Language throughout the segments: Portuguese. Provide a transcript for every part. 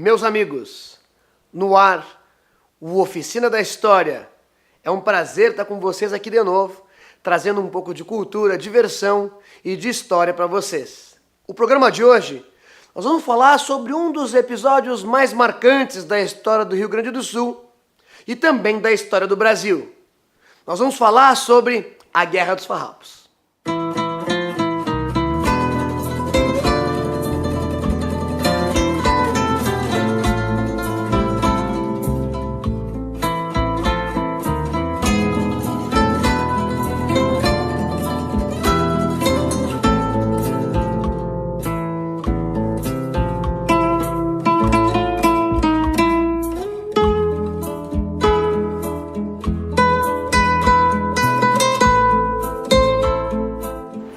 Meus amigos, no ar, o Oficina da História. É um prazer estar com vocês aqui de novo, trazendo um pouco de cultura, diversão e de história para vocês. O programa de hoje, nós vamos falar sobre um dos episódios mais marcantes da história do Rio Grande do Sul e também da história do Brasil. Nós vamos falar sobre a Guerra dos Farrapos.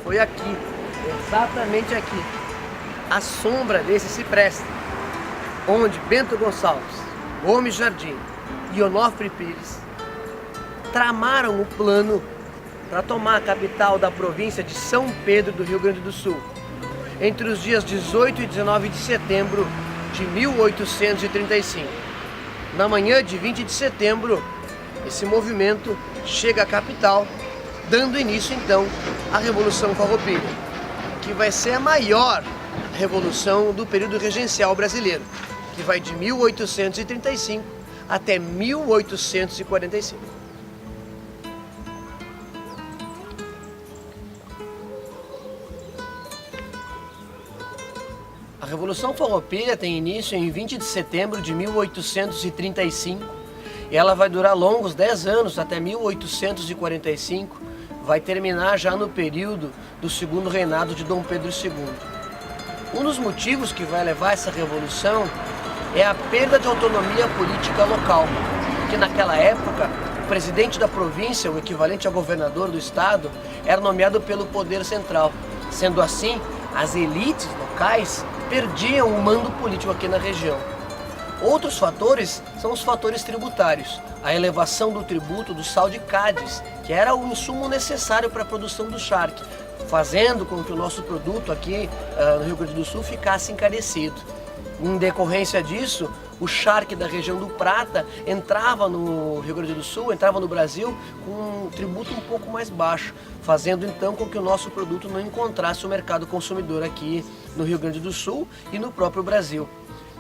Foi aqui, exatamente aqui, à sombra desse cipreste, onde Bento Gonçalves, Gomes Jardim e Onofre Pires tramaram o plano para tomar a capital da província de São Pedro do Rio Grande do Sul, entre os dias 18 e 19 de setembro de 1835. Na manhã de 20 de setembro, esse movimento chega à capital, dando início então à Revolução Farroupilha, que vai ser a maior revolução do período regencial brasileiro, que vai de 1835 até 1845. A Revolução Farroupilha tem início em 20 de setembro de 1835 e ela vai durar longos 10 anos, até 1845, vai terminar já no período do segundo reinado de Dom Pedro II. Um dos motivos que vai levar essa revolução é a perda de autonomia política local, porque naquela época o presidente da província, o equivalente ao governador do estado, era nomeado pelo poder central. Sendo assim, as elites locais perdiam o mando político aqui na região. Outros fatores são os fatores tributários. A elevação do tributo do sal de Cádiz, que era o insumo necessário para a produção do charque, fazendo com que o nosso produto aqui no Rio Grande do Sul ficasse encarecido. Em decorrência disso, o charque da região do Prata entrava no Rio Grande do Sul, entrava no Brasil com um tributo um pouco mais baixo, fazendo então com que o nosso produto não encontrasse o mercado consumidor aqui no Rio Grande do Sul e no próprio Brasil.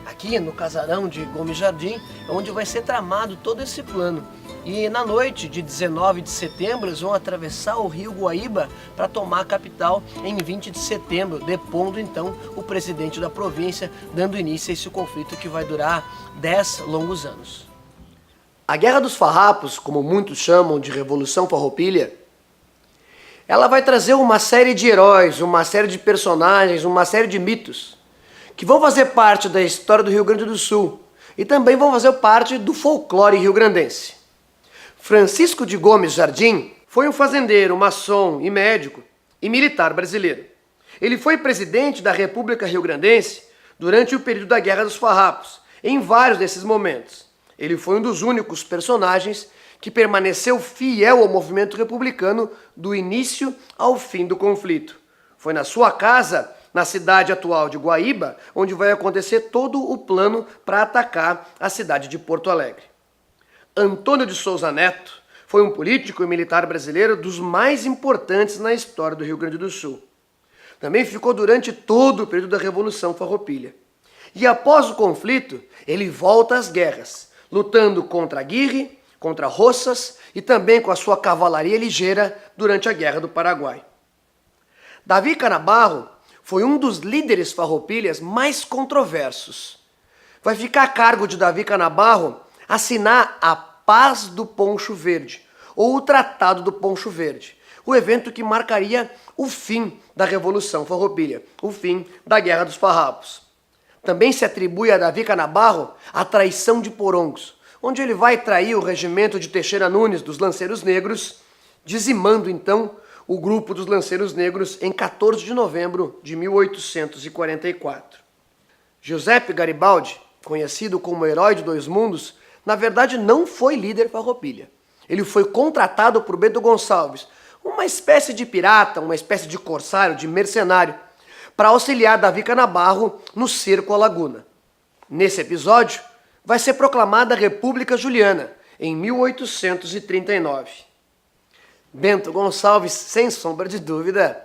Aqui no casarão de Gomes Jardim é onde vai ser tramado todo esse plano. E na noite de 19 de setembro eles vão atravessar o rio Guaíba para tomar a capital em 20 de setembro, depondo então o presidente da província, dando início a esse conflito que vai durar 10 longos anos. A Guerra dos Farrapos, como muitos chamam de Revolução Farroupilha, ela vai trazer uma série de heróis, uma série de personagens, uma série de mitos que vão fazer parte da história do Rio Grande do Sul e também vão fazer parte do folclore rio-grandense. Francisco de Gomes Jardim foi um fazendeiro, maçom e médico e militar brasileiro. Ele foi presidente da República Rio-Grandense durante o período da Guerra dos Farrapos, em vários desses momentos. Ele foi um dos únicos personagens que permaneceu fiel ao movimento republicano do início ao fim do conflito. Foi na sua casa, na cidade atual de Guaíba, onde vai acontecer todo o plano para atacar a cidade de Porto Alegre. Antônio de Souza Neto foi um político e militar brasileiro dos mais importantes na história do Rio Grande do Sul. Também ficou durante todo o período da Revolução Farroupilha. E após o conflito, ele volta às guerras, lutando contra Aguirre, contra Roças e também com a sua cavalaria ligeira durante a Guerra do Paraguai. Davi Canabarro foi um dos líderes farroupilhas mais controversos. Vai ficar a cargo de Davi Canabarro assinar a Paz do Poncho Verde, ou o Tratado do Poncho Verde, o evento que marcaria o fim da Revolução Farroupilha, o fim da Guerra dos Farrapos. Também se atribui a Davi Canabarro a traição de Porongos, onde ele vai trair o regimento de Teixeira Nunes dos Lanceiros Negros, dizimando então o grupo dos Lanceiros Negros em 14 de novembro de 1844. Giuseppe Garibaldi, conhecido como Herói de Dois Mundos, na verdade não foi líder farroupilha. Ele foi contratado por Bento Gonçalves, uma espécie de pirata, uma espécie de corsário, de mercenário, para auxiliar Davi Canabarro no cerco à Laguna. Nesse episódio, vai ser proclamada a República Juliana, em 1839. Bento Gonçalves, sem sombra de dúvida,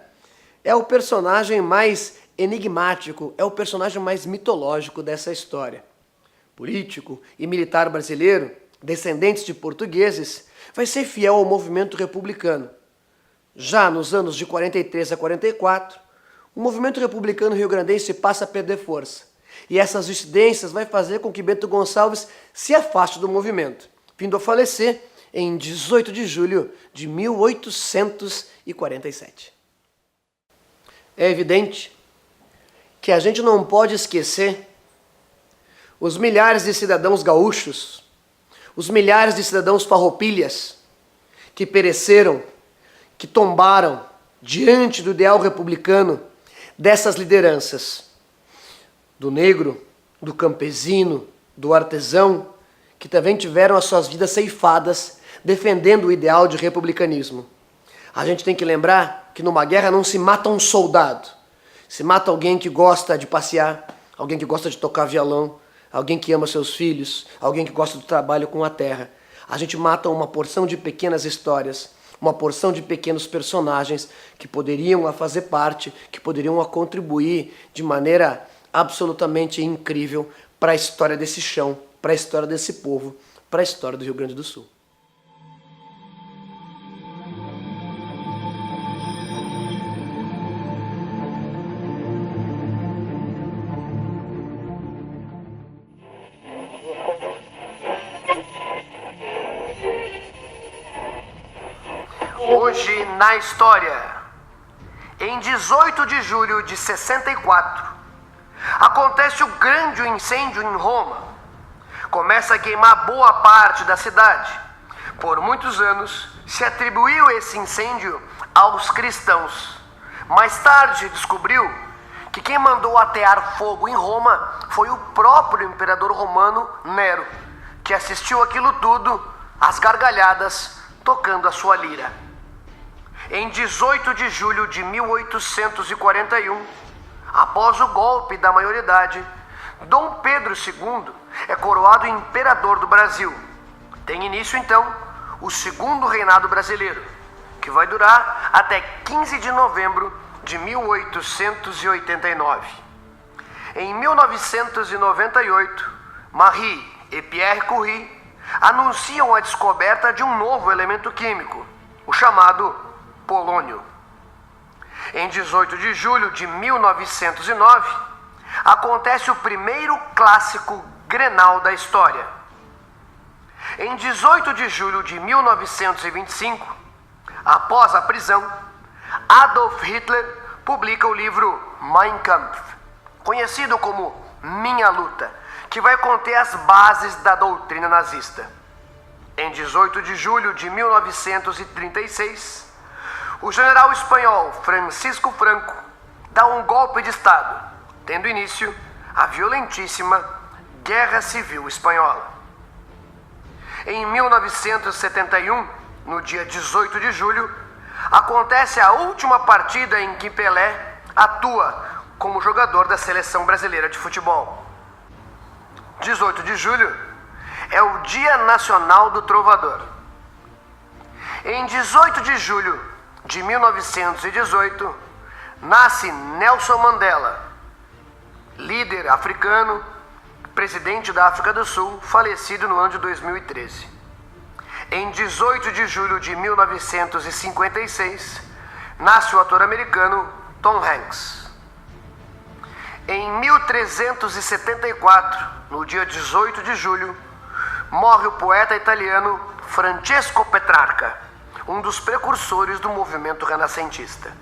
é o personagem mais enigmático, é o personagem mais mitológico dessa história. Político e militar brasileiro, descendentes de portugueses, vai ser fiel ao movimento republicano. Já nos anos de 43 a 44, o movimento republicano rio-grandense passa a perder força. E essas incidências vai fazer com que Bento Gonçalves se afaste do movimento, vindo a falecer em 18 de julho de 1847. É evidente que a gente não pode esquecer os milhares de cidadãos gaúchos, os milhares de cidadãos farroupilhas que pereceram, que tombaram diante do ideal republicano dessas lideranças, do negro, do campesino, do artesão, que também tiveram as suas vidas ceifadas defendendo o ideal de republicanismo. A gente tem que lembrar que numa guerra não se mata um soldado, se mata alguém que gosta de passear, alguém que gosta de tocar violão, alguém que ama seus filhos, alguém que gosta do trabalho com a terra. A gente mata uma porção de pequenas histórias, uma porção de pequenos personagens que poderiam fazer parte, que poderiam contribuir de maneira absolutamente incrível para a história desse chão, para a história desse povo, para a história do Rio Grande do Sul. Hoje na história, em 18 de julho de 64, acontece o grande incêndio em Roma. Começa a queimar boa parte da cidade. Por muitos anos se atribuiu esse incêndio aos cristãos. Mais tarde descobriu que quem mandou atear fogo em Roma foi o próprio imperador romano Nero, que assistiu aquilo tudo às gargalhadas tocando a sua lira. Em 18 de julho de 1841, após o golpe da maioridade, Dom Pedro II é coroado imperador do Brasil. Tem início, então, o segundo reinado brasileiro, que vai durar até 15 de novembro de 1889. Em 1998, Marie e Pierre Curie anunciam a descoberta de um novo elemento químico, o chamado polônio. Em 18 de julho de 1909, acontece o primeiro clássico Grenal da história. Em 18 de julho de 1925, após a prisão, Adolf Hitler publica o livro Mein Kampf, conhecido como Minha Luta, que vai conter as bases da doutrina nazista. Em 18 de julho de 1936, o general espanhol Francisco Franco dá um golpe de Estado, tendo início a violentíssima Guerra Civil Espanhola. Em 1971, no dia 18 de julho, acontece a última partida em que Pelé atua como jogador da Seleção Brasileira de Futebol. 18 de julho é o Dia Nacional do Trovador. Em 18 de julho de 1918, nasce Nelson Mandela, líder africano, presidente da África do Sul, falecido no ano de 2013. Em 18 de julho de 1956, nasce o ator americano Tom Hanks. Em 1374, no dia 18 de julho, morre o poeta italiano Francesco Petrarca, um dos precursores do movimento renascentista.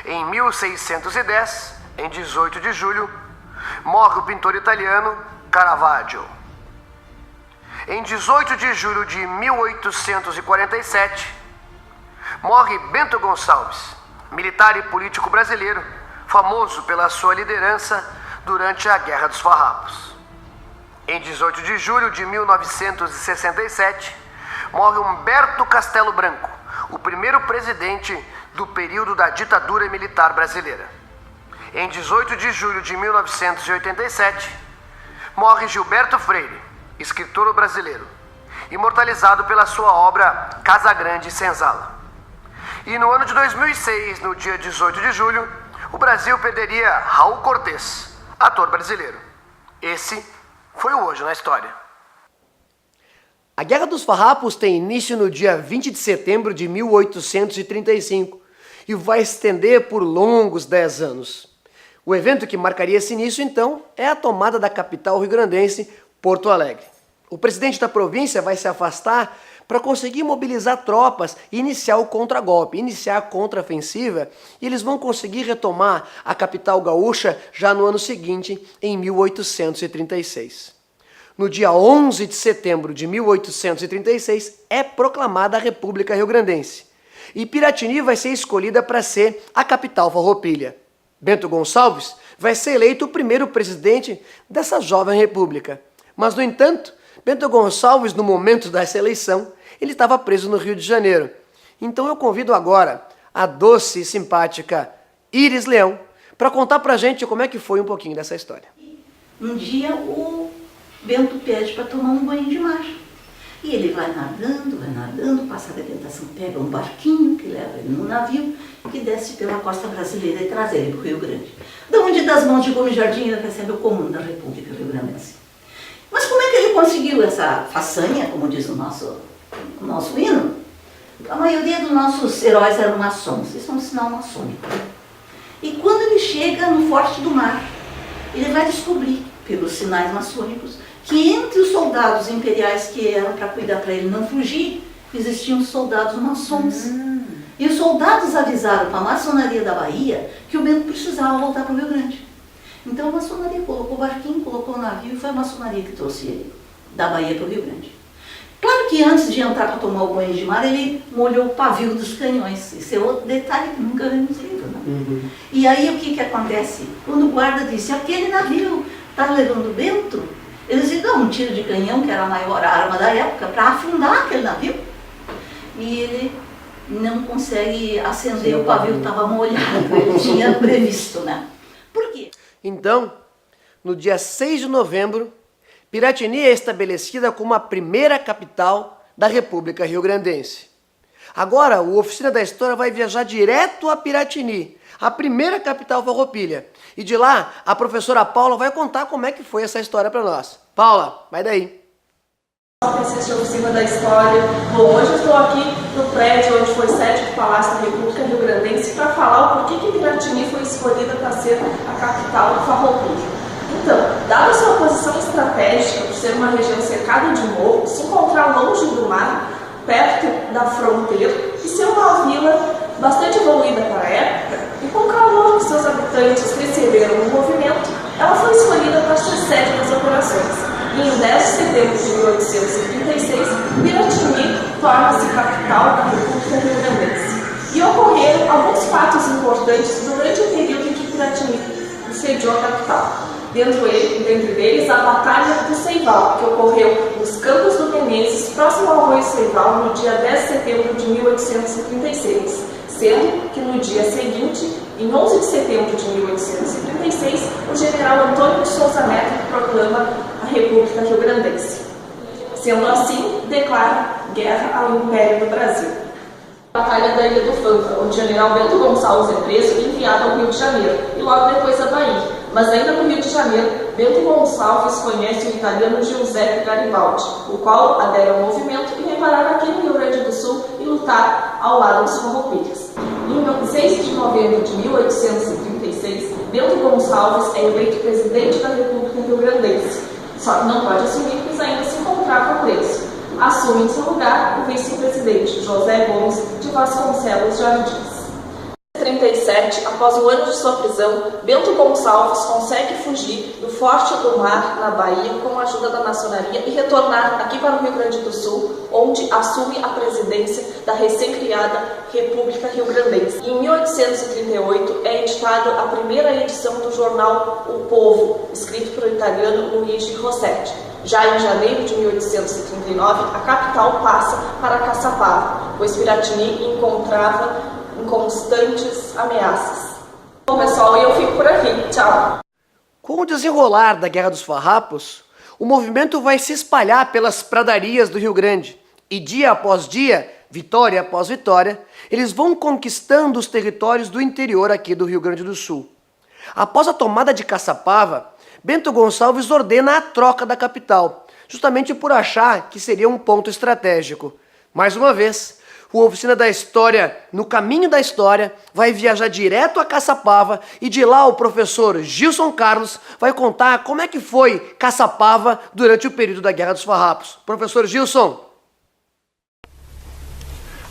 Em 1610, em 18 de julho, morre o pintor italiano Caravaggio. Em 18 de julho de 1847, morre Bento Gonçalves, militar e político brasileiro, famoso pela sua liderança durante a Guerra dos Farrapos. Em 18 de julho de 1967, morre Humberto Castelo Branco, o primeiro presidente do período da ditadura militar brasileira. Em 18 de julho de 1987, morre Gilberto Freire, escritor brasileiro, imortalizado pela sua obra Casa Grande e Senzala. E no ano de 2006, no dia 18 de julho, o Brasil perderia Raul Cortez, ator brasileiro. Esse foi o Hoje na História. A Guerra dos Farrapos tem início no dia 20 de setembro de 1835 e vai estender por longos 10 anos. O evento que marcaria esse início, então, é a tomada da capital rio-grandense, Porto Alegre. O presidente da província vai se afastar para conseguir mobilizar tropas e iniciar o contragolpe, iniciar a contraofensiva, e eles vão conseguir retomar a capital gaúcha já no ano seguinte, em 1836. No dia 11 de setembro de 1836, é proclamada a República Rio-Grandense, e Piratini vai ser escolhida para ser a capital farroupilha. Bento Gonçalves vai ser eleito o primeiro presidente dessa jovem república. Mas, no entanto, Bento Gonçalves, no momento dessa eleição, ele estava preso no Rio de Janeiro. Então eu convido agora a doce e simpática Iris Leão para contar pra gente como é que foi um pouquinho dessa história. Um dia o Bento pede para tomar um banho de mar. E ele vai nadando, passa a tentação, pega um barquinho que leva ele no navio, que desce pela costa brasileira e traz ele para o Rio Grande. Da onde das mãos de Gomes Jardim ele recebe o comando da República Rio-Grandense. Mas como é que ele conseguiu essa façanha, como diz o nosso hino? A maioria dos nossos heróis eram maçons, isso é um sinal maçônico. E quando ele chega no Forte do Mar, ele vai descobrir, pelos sinais maçônicos, que entre os soldados imperiais que eram para cuidar para ele não fugir, existiam soldados maçons. E os soldados avisaram para a maçonaria da Bahia que o Bento precisava voltar para o Rio Grande. Então a maçonaria colocou o barquinho, colocou o navio e foi a maçonaria que trouxe ele da Bahia para o Rio Grande. Claro que antes de entrar para tomar o banho de mar, ele molhou o pavio dos canhões. Esse é outro detalhe que nunca vemos no livro, não? E aí o que acontece? Quando o guarda disse, aquele navio está levando o Bento, eles lhe dão um tiro de canhão, que era a maior arma da época, para afundar aquele navio. E ele não consegue acender, o pavio estava molhado, ele tinha previsto, né? Por quê? Então, no dia 6 de novembro, Piratini é estabelecida como a primeira capital da República Rio-Grandense. Agora, o Oficina da História vai viajar direto a Piratini, a primeira capital farroupilha. E de lá, a professora Paula vai contar como é que foi essa história para nós. Paula, vai daí. Assiste a Oficina da História. Bom, hoje eu estou aqui no prédio onde foi sede do Palácio da República Rio-Grandense para falar o porquê que Piratini foi escolhida para ser a capital farroupilha. Então, dada sua posição estratégica por ser uma região cercada de morros, se encontrar longe do mar, perto da fronteira, e ser uma vila bastante evoluída para a época, e com o calor que seus habitantes receberam no movimento, ela foi escolhida para ser sede das operações. E em 10 de setembro de 1836, Piratini torna-se capital da República Rio-Grandense. E ocorreram alguns fatos importantes durante o período em que Piratini sediou a capital. Dentre deles, a Batalha do Ceival, que ocorreu nos Campos do Menezes, próximo ao Arroio Ceival, no dia 10 de setembro de 1836, sendo que no dia seguinte, em 11 de setembro de 1836, o general Antônio de Souza Neto proclama a República Rio-Grandense. Sendo assim, declara guerra ao Império do Brasil. Batalha da Ilha do Fanta, onde o general Bento Gonçalves é preso e enviado ao Rio de Janeiro, e logo depois a Bahia. Mas ainda no Rio de Janeiro, Bento Gonçalves conhece o italiano Giuseppe Garibaldi, o qual adere ao movimento e vem parar aqui no Rio Grande do Sul e lutar ao lado dos farroupilhas. Em 6 de novembro de 1836, Bento Gonçalves é eleito presidente da República Rio-Grandense, só que não pode assumir, pois ainda se encontrava preso. Assume em seu lugar o vice-presidente José Gomes de Vasconcelos Jardins. Em 1937, após um ano de sua prisão, Bento Gonçalves consegue fugir do Forte do Mar, na Bahia, com a ajuda da maçonaria e retornar aqui para o Rio Grande do Sul, onde assume a presidência da recém-criada República Rio-Grandense. Em 1838, é editada a primeira edição do jornal O Povo, escrito pelo italiano Luigi Rossetti. Já em janeiro de 1839, a capital passa para Caçapava, pois Piratini encontrava em constantes ameaças. Bom, pessoal, eu fico por aqui. Tchau! Com o desenrolar da Guerra dos Farrapos, o movimento vai se espalhar pelas pradarias do Rio Grande e dia após dia, vitória após vitória, eles vão conquistando os territórios do interior aqui do Rio Grande do Sul. Após a tomada de Caçapava, Bento Gonçalves ordena a troca da capital, justamente por achar que seria um ponto estratégico. Mais uma vez, o Oficina da História, no caminho da história, vai viajar direto a Caçapava e de lá o professor Gilson Carlos vai contar como é que foi Caçapava durante o período da Guerra dos Farrapos. Professor Gilson.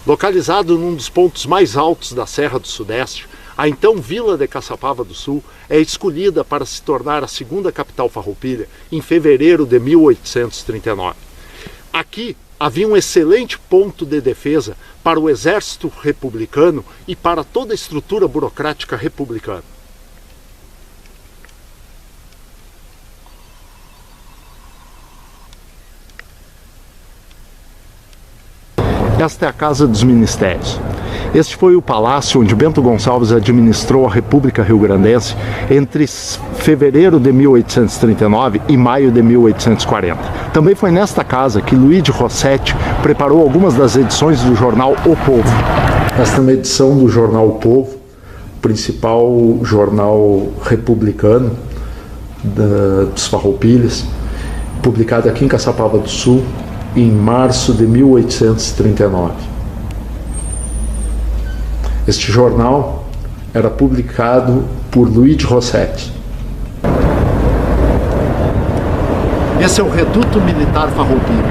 Localizado num dos pontos mais altos da Serra do Sudeste, a então Vila de Caçapava do Sul é escolhida para se tornar a segunda capital farroupilha em fevereiro de 1839. Aqui havia um excelente ponto de defesa para o exército republicano e para toda a estrutura burocrática republicana. Esta é a Casa dos Ministérios. Este foi o palácio onde Bento Gonçalves administrou a República Rio-Grandense entre fevereiro de 1839 e maio de 1840. Também foi nesta casa que Luiz de Rossetti preparou algumas das edições do jornal O Povo. Esta é uma edição do jornal O Povo, principal jornal republicano dos Farroupilhas, publicado aqui em Caçapava do Sul em março de 1839. Este jornal era publicado por Luiz de Rossetti. Esse é o Reduto Militar Farroupilha,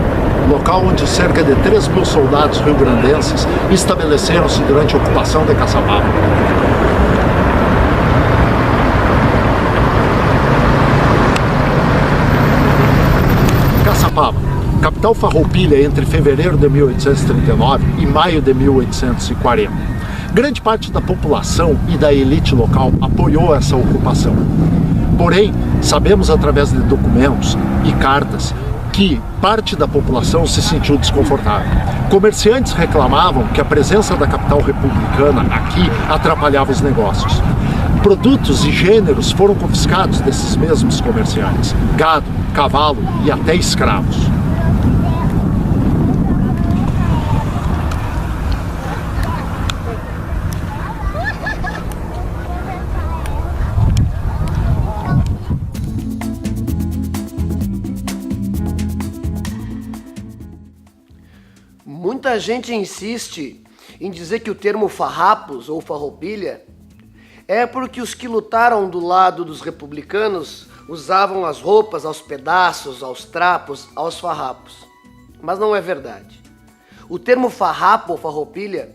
local onde cerca de 3.000 soldados rio-grandenses estabeleceram-se durante a ocupação de Caçapava. Caçapava, capital farroupilha entre fevereiro de 1839 e maio de 1840. Grande parte da população e da elite local apoiou essa ocupação. Porém, sabemos através de documentos e cartas que parte da população se sentiu desconfortável. Comerciantes reclamavam que a presença da capital republicana aqui atrapalhava os negócios. Produtos e gêneros foram confiscados desses mesmos comerciantes: gado, cavalo e até escravos. Muita gente insiste em dizer que o termo farrapos ou farroupilha é porque os que lutaram do lado dos republicanos usavam as roupas aos pedaços, aos trapos, aos farrapos. Mas não é verdade. O termo farrapo ou farroupilha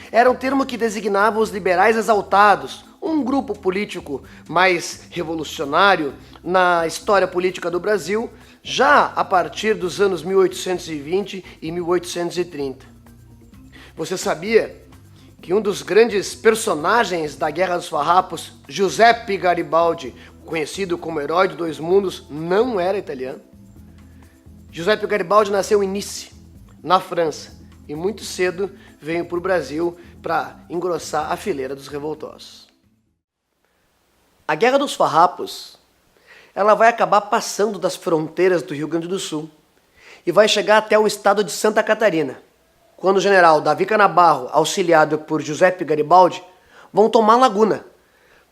era um termo que designava os liberais exaltados, um grupo político mais revolucionário na história política do Brasil, já a partir dos anos 1820 e 1830. Você sabia que um dos grandes personagens da Guerra dos Farrapos, Giuseppe Garibaldi, conhecido como Herói de Dois Mundos, não era italiano? Giuseppe Garibaldi nasceu em Nice, na França, e muito cedo veio para o Brasil para engrossar a fileira dos revoltosos. A Guerra dos Farrapos, ela vai acabar passando das fronteiras do Rio Grande do Sul e vai chegar até o estado de Santa Catarina, quando o general Davi Canabarro, auxiliado por Giuseppe Garibaldi, vão tomar Laguna,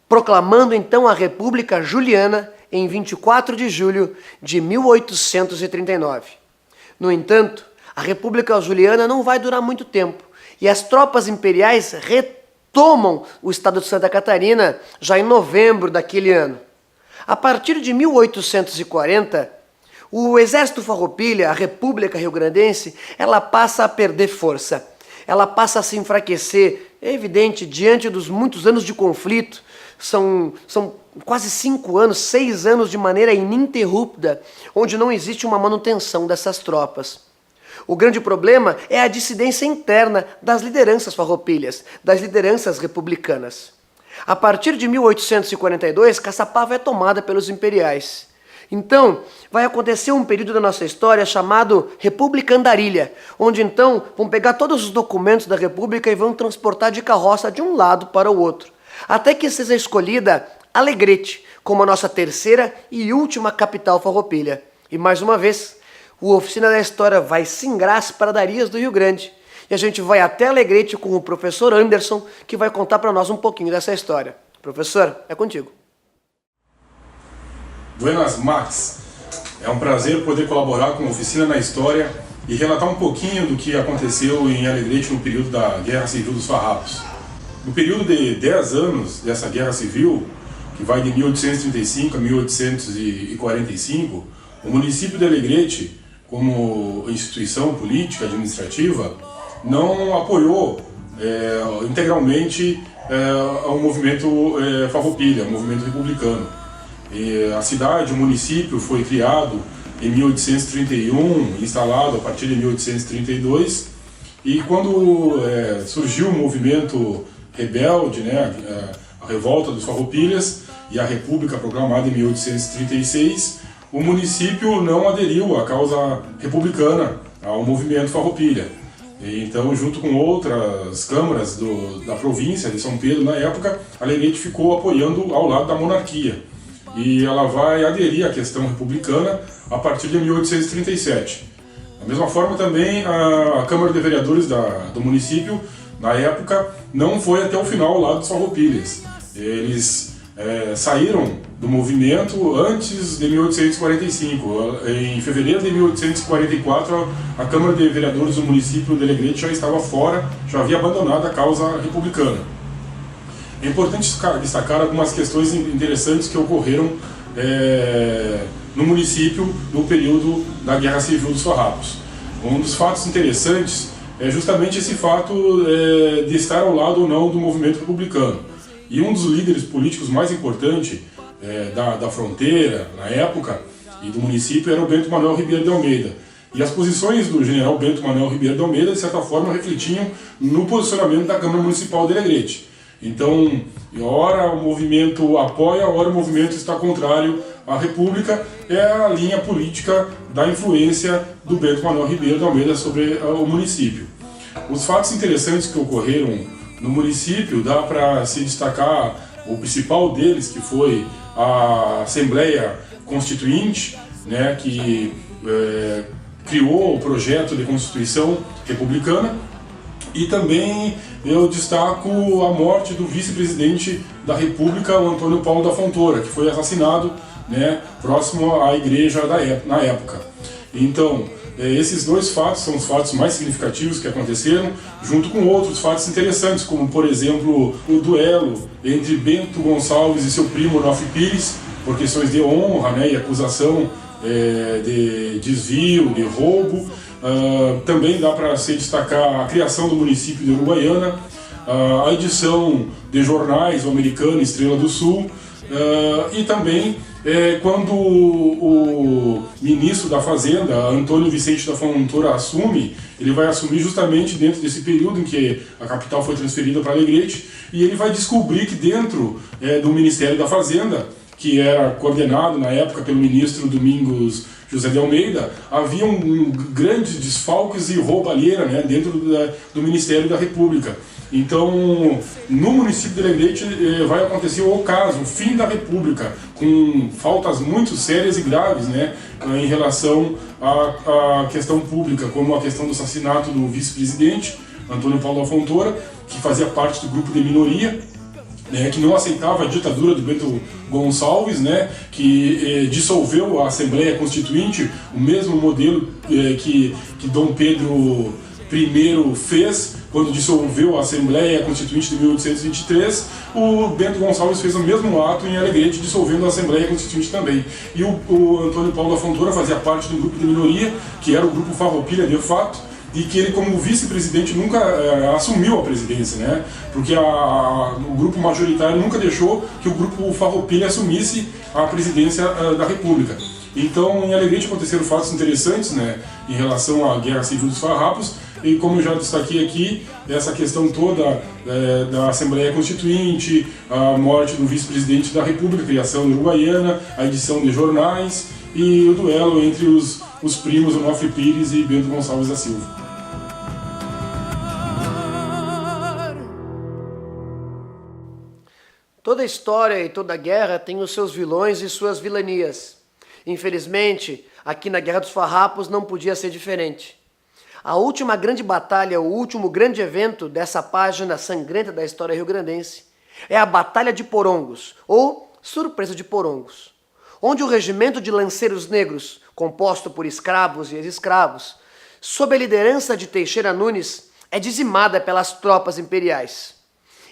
proclamando então a República Juliana em 24 de julho de 1839. No entanto, a República Juliana não vai durar muito tempo e as tropas imperiais retomam o estado de Santa Catarina já em novembro daquele ano. A partir de 1840, o exército farroupilha, a República Rio-Grandense, ela passa a perder força. Ela passa a se enfraquecer, é evidente, diante dos muitos anos de conflito. São quase 5 anos, 6 anos de maneira ininterrupta, onde não existe uma manutenção dessas tropas. O grande problema é a dissidência interna das lideranças farroupilhas, das lideranças republicanas. A partir de 1842, Caçapava é tomada pelos imperiais. Então, vai acontecer um período da nossa história chamado República Andarilha, onde então vão pegar todos os documentos da República e vão transportar de carroça de um lado para o outro, até que seja escolhida Alegrete como a nossa terceira e última capital farroupilha. E mais uma vez, o Oficina da História vai singrar as pradarias do Rio Grande. E a gente vai até Alegrete com o professor Anderson, que vai contar para nós um pouquinho dessa história. Professor, é contigo. Buenas, Max. É um prazer poder colaborar com a Oficina na História e relatar um pouquinho do que aconteceu em Alegrete no período da Guerra Civil dos Farrapos. No período de 10 anos dessa Guerra Civil, que vai de 1835 a 1845, o município de Alegrete, como instituição política administrativa, não apoiou integralmente ao movimento farroupilha, ao movimento republicano. A cidade, o município foi criado em 1831, instalado a partir de 1832, e quando surgiu o movimento rebelde, né, a revolta dos farroupilhas e a república proclamada em 1836, o município não aderiu à causa republicana, ao movimento farroupilha. Então, junto com outras câmaras da província de São Pedro, na época, Alegrete ficou apoiando ao lado da monarquia. E ela vai aderir à questão republicana a partir de 1837. Da mesma forma, também, a Câmara de Vereadores do município, na época, não foi até o final ao lado dos farroupilhas. Eles saíram do movimento antes de 1845. Em fevereiro de 1844, a Câmara de Vereadores do município de Alegrete já estava fora, já havia abandonado a causa republicana. É importante destacar algumas questões interessantes que ocorreram no município no período da Guerra Civil dos Farrapos. Um dos fatos interessantes é justamente esse fato de estar ao lado ou não do movimento republicano. E um dos líderes políticos mais importantes da fronteira, na época, e do município era o Bento Manuel Ribeiro de Almeida. E as posições do general Bento Manuel Ribeiro de Almeida, de certa forma, refletiam no posicionamento da Câmara Municipal de Alegrete. Então, ora o movimento apoia, ora o movimento está contrário à República. É a linha política da influência do Bento Manuel Ribeiro de Almeida sobre o município. Os fatos interessantes que ocorreram no município, dá para se destacar o principal deles, que foi a Assembleia Constituinte, né, que criou o projeto de Constituição Republicana. E também eu destaco a morte do vice-presidente da República, o Antônio Paulo da Fontoura, que foi assassinado, né, próximo à igreja na época. Então, esses dois fatos são os fatos mais significativos que aconteceram, junto com outros fatos interessantes, como, por exemplo, o duelo entre Bento Gonçalves e seu primo Onofre Pires, por questões de honra, né, e acusação de desvio, de roubo. Também dá para se destacar a criação do município de Uruguaiana, a edição de jornais, o Americano, Estrela do Sul, e também quando o ministro da Fazenda, Antônio Vicente da Fontoura, assume, ele vai assumir justamente dentro desse período em que a capital foi transferida para Alegrete, e ele vai descobrir que dentro do Ministério da Fazenda, que era coordenado na época pelo ministro Domingos José de Almeida, havia grandes desfalques e roubalheira, né, dentro do Ministério da República. Então, no município de Alegrete vai acontecer o caso, o fim da República, com faltas muito sérias e graves, né, em relação à questão pública, como a questão do assassinato do vice-presidente, Antônio Paulo da Fontoura, que fazia parte do grupo de minoria, que não aceitava a ditadura do Bento Gonçalves, né, que dissolveu a Assembleia Constituinte, o mesmo modelo que Dom Pedro I fez quando dissolveu a Assembleia Constituinte de 1823. O Bento Gonçalves fez o mesmo ato em Alegrete, dissolvendo a Assembleia Constituinte também. E o Antônio Paulo da Fontoura fazia parte do grupo de minoria, que era o grupo Farroupilha de fato, e que ele, como vice-presidente, nunca assumiu a presidência, né? Porque o grupo majoritário nunca deixou que o grupo Farroupilha assumisse a presidência da República. Então, em Alegrete aconteceram fatos interessantes, né, em relação à Guerra Civil dos Farrapos, e como eu já destaquei aqui, essa questão toda da Assembleia Constituinte, a morte do vice-presidente da República, a criação da Uruguaiana, a edição de jornais e o duelo entre os primos Onofre Pires e Bento Gonçalves da Silva. Toda história e toda guerra tem os seus vilões e suas vilanias. Infelizmente, aqui na Guerra dos Farrapos não podia ser diferente. A última grande batalha, o último grande evento dessa página sangrenta da história rio-grandense é a Batalha de Porongos, ou Surpresa de Porongos, onde o regimento de lanceiros negros, composto por escravos e ex-escravos, sob a liderança de Teixeira Nunes, é dizimada pelas tropas imperiais.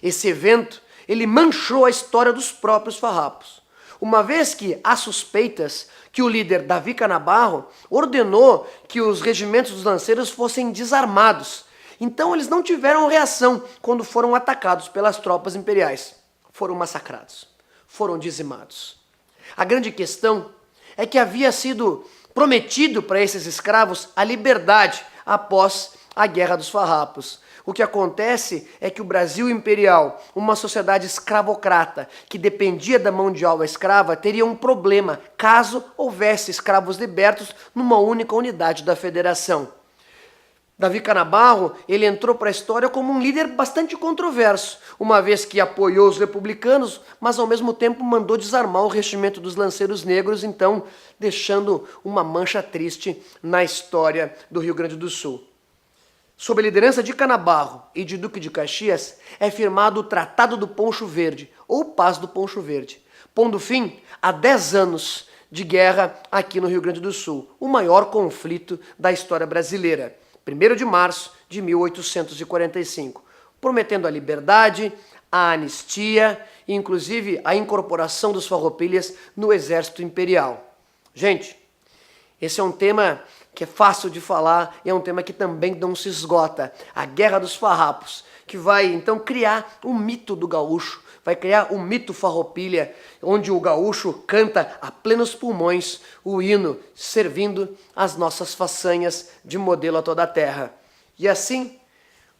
Esse evento, ele manchou a história dos próprios farrapos, uma vez que há suspeitas que o líder Davi Canabarro ordenou que os regimentos dos lanceiros fossem desarmados. Então eles não tiveram reação quando foram atacados pelas tropas imperiais. Foram massacrados, foram dizimados. A grande questão é que havia sido prometido para esses escravos a liberdade após a Guerra dos Farrapos. O que acontece é que o Brasil imperial, uma sociedade escravocrata que dependia da mão de obra escrava, teria um problema caso houvesse escravos libertos numa única unidade da federação. Davi Canabarro, ele entrou para a história como um líder bastante controverso, uma vez que apoiou os republicanos, mas ao mesmo tempo mandou desarmar o regimento dos lanceiros negros, então deixando uma mancha triste na história do Rio Grande do Sul. Sob a liderança de Canabarro e de Duque de Caxias, é firmado o Tratado do Poncho Verde, ou Paz do Poncho Verde, pondo fim a 10 anos de guerra aqui no Rio Grande do Sul, o maior conflito da história brasileira, 1º de março de 1845, prometendo a liberdade, a anistia e inclusive a incorporação dos farroupilhas no exército imperial. Gente, esse é um tema que é fácil de falar e é um tema que também não se esgota. A Guerra dos Farrapos, que vai então criar um mito do gaúcho, vai criar um mito farroupilha, onde o gaúcho canta a plenos pulmões o hino, servindo as nossas façanhas de modelo a toda a terra. E assim,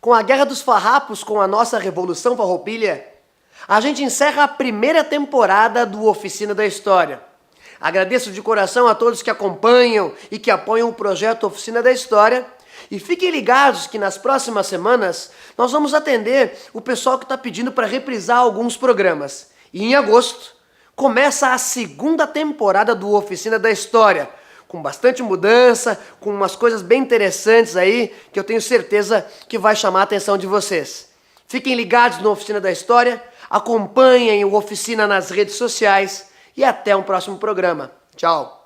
com a Guerra dos Farrapos, com a nossa Revolução Farroupilha, a gente encerra a primeira temporada do Oficina da História. Agradeço de coração a todos que acompanham e que apoiam o projeto Oficina da História. E fiquem ligados que nas próximas semanas nós vamos atender o pessoal que está pedindo para reprisar alguns programas. E em agosto começa a segunda temporada do Oficina da História, com bastante mudança, com umas coisas bem interessantes aí, que eu tenho certeza que vai chamar a atenção de vocês. Fiquem ligados no Oficina da História, acompanhem o Oficina nas redes sociais, e até um próximo programa. Tchau!